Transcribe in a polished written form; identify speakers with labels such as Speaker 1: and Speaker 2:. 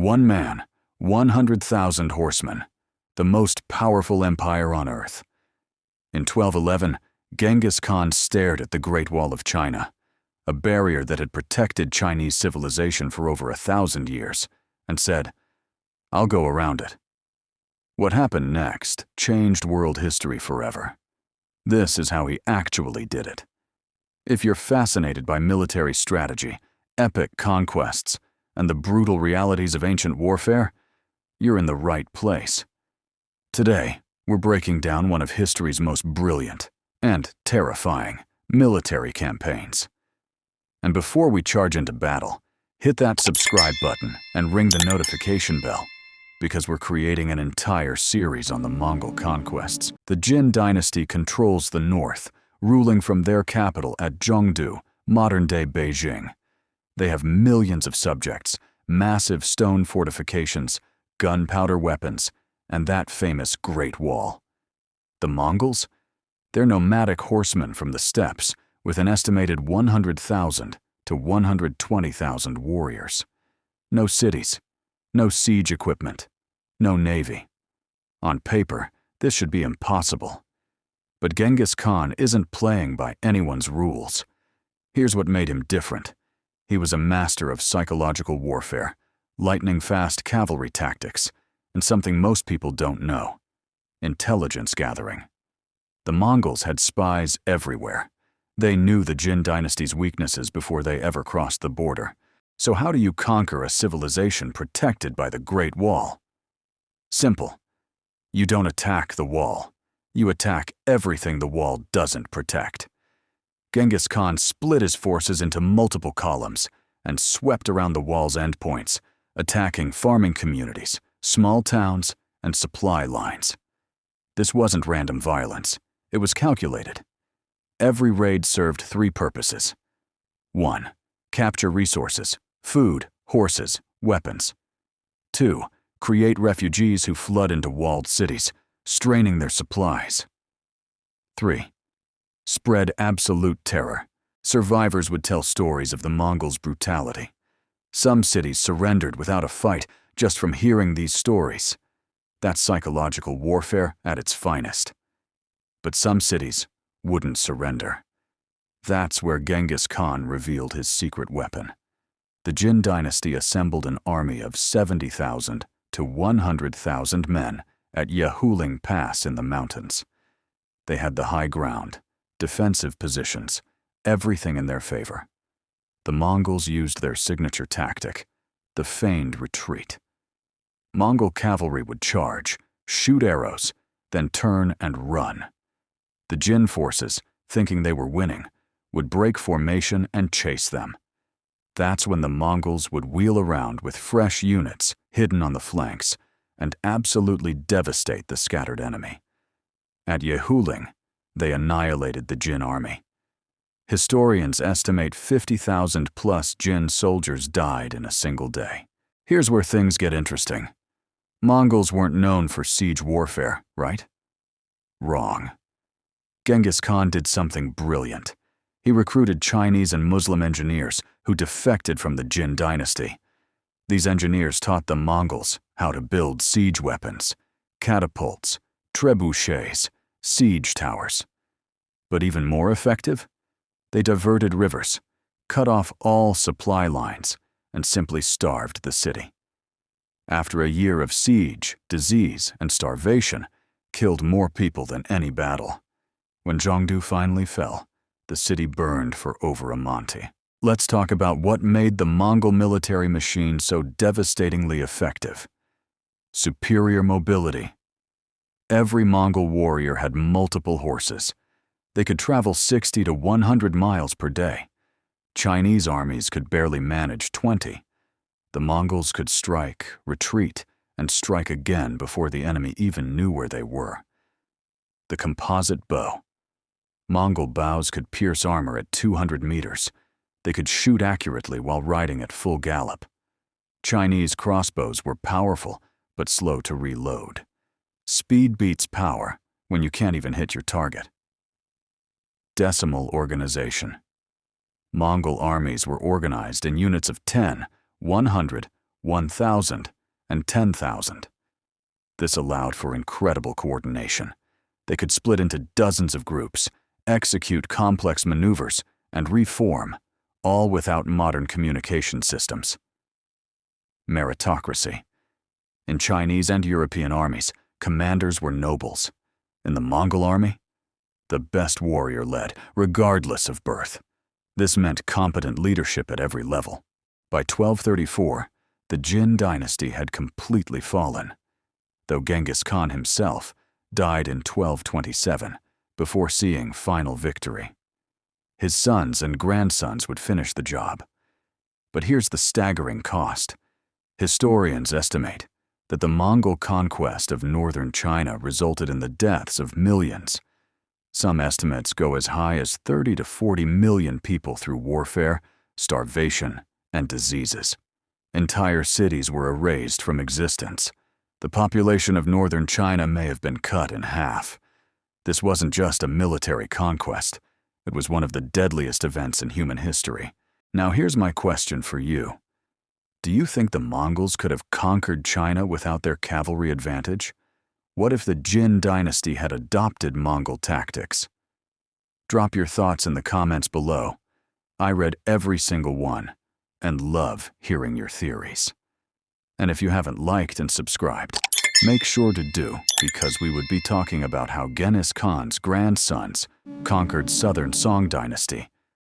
Speaker 1: One man, 100,000 horsemen, the most powerful empire on earth. In 1211, Genghis Khan stared at the Great Wall of China, a barrier that had protected Chinese civilization for over 1,000 years, and said, "I'll go around it." What happened next changed world history forever. This is how he actually did it. If you're fascinated by military strategy, epic conquests, and the brutal realities of ancient warfare, you're in the right place. Today, we're breaking down one of history's most brilliant and terrifying military campaigns. And before we charge into battle, hit that subscribe button and ring the notification bell, because we're creating an entire series on the Mongol conquests. The Jin Dynasty controls the north, ruling from their capital at Zhongdu, modern-day Beijing. They have millions of subjects, massive stone fortifications, gunpowder weapons, and that famous Great Wall. The Mongols? They're nomadic horsemen from the steppes, with an estimated 100,000 to 120,000 warriors. No cities, no siege equipment, no navy. On paper, this should be impossible. But Genghis Khan isn't playing by anyone's rules. Here's what made him different. He was a master of psychological warfare, lightning-fast cavalry tactics, and something most people don't know: intelligence gathering. The Mongols had spies everywhere. They knew the Jin Dynasty's weaknesses before they ever crossed the border. So how do you conquer a civilization protected by the Great Wall? Simple. You don't attack the wall. You attack everything the wall doesn't protect. Genghis Khan split his forces into multiple columns and swept around the wall's endpoints, attacking farming communities, small towns, and supply lines. This wasn't random violence. It was calculated. Every raid served three purposes. 1. Capture resources: food, horses, weapons. 2. Create refugees who flood into walled cities, straining their supplies. 3. Spread absolute terror. Survivors would tell stories of the Mongols' brutality. Some cities surrendered without a fight just from hearing these stories. That's psychological warfare at its finest. But some cities wouldn't surrender. That's where Genghis Khan revealed his secret weapon. The Jin Dynasty assembled an army of 70,000 to 100,000 men at Yehuling Pass in the mountains. They had the high ground, defensive positions, everything in their favor. The Mongols used their signature tactic, the feigned retreat. Mongol cavalry would charge, shoot arrows, then turn and run. The Jin forces, thinking they were winning, would break formation and chase them. That's when the Mongols would wheel around with fresh units hidden on the flanks and absolutely devastate the scattered enemy. At Yehuling, they annihilated the Jin army. Historians estimate 50,000 plus Jin soldiers died in a single day. Here's where things get interesting. Mongols weren't known for siege warfare, right? Wrong. Genghis Khan did something brilliant. He recruited Chinese and Muslim engineers who defected from the Jin Dynasty. These engineers taught the Mongols how to build siege weapons, catapults, trebuchets, siege towers. But even more effective? They diverted rivers, cut off all supply lines, and simply starved the city. After a year of siege, disease, and starvation, killed more people than any battle. When Zhongdu finally fell, the city burned for over a monte. Let's talk about what made the Mongol military machine so devastatingly effective. Superior mobility. Every Mongol warrior had multiple horses. They could travel 60 to 100 miles per day. Chinese armies could barely manage 20. The Mongols could strike, retreat, and strike again before the enemy even knew where they were. The composite bow. Mongol bows could pierce armor at 200 meters. They could shoot accurately while riding at full gallop. Chinese crossbows were powerful, but slow to reload. Speed beats power when you can't even hit your target. Decimal organization. Mongol armies were organized in units of 10, 100, 1,000, and 10,000. This allowed for incredible coordination. They could split into dozens of groups, execute complex maneuvers, and reform, all without modern communication systems. Meritocracy. In Chinese and European armies, commanders were nobles. In the Mongol army, the best warrior led, regardless of birth. This meant competent leadership at every level. By 1234, the Jin Dynasty had completely fallen, though Genghis Khan himself died in 1227 before seeing final victory. His sons and grandsons would finish the job. But here's the staggering cost. Historians estimate that the Mongol conquest of northern China resulted in the deaths of millions. Some estimates go as high as 30 to 40 million people through warfare, starvation, and diseases. Entire cities were erased from existence. The population of northern China may have been cut in half. This wasn't just a military conquest. It was one of the deadliest events in human history. Now here's my question for you. Do you think the Mongols could have conquered China without their cavalry advantage? What if the Jin Dynasty had adopted Mongol tactics? Drop your thoughts in the comments below. I read every single one and love hearing your theories. And if you haven't liked and subscribed, make sure to do, because we would be talking about how Genghis Khan's grandsons conquered southern Song Dynasty